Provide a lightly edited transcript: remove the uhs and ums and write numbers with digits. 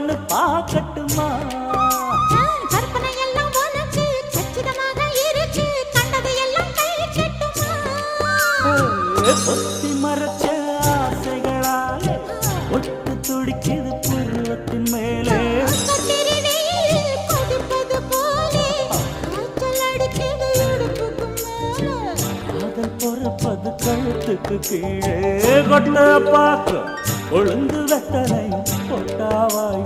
ஒண்ணு பார்க்கட்டுமா? கற்பனை எல்லாம் உனக்கு கச்சிதமாக இருக்கு, கண்டது எல்லாம் கை கட்டுமா? பொத்தி மறைச்ச ஆசைகளாலே ஒட்டு துடிக்குது புருவத்தின் மேலே. கத்திரி வெயில் கொதிப்பது போலே காய்ச்சல் அடிக்குது இடுப்புக்கு மேலே. காதல் பொறப்பது கழுத்துக்கு கீழே. கொட்ட பார்க்க ஒழுங்கு வெத்தனை கொட்டாவாய்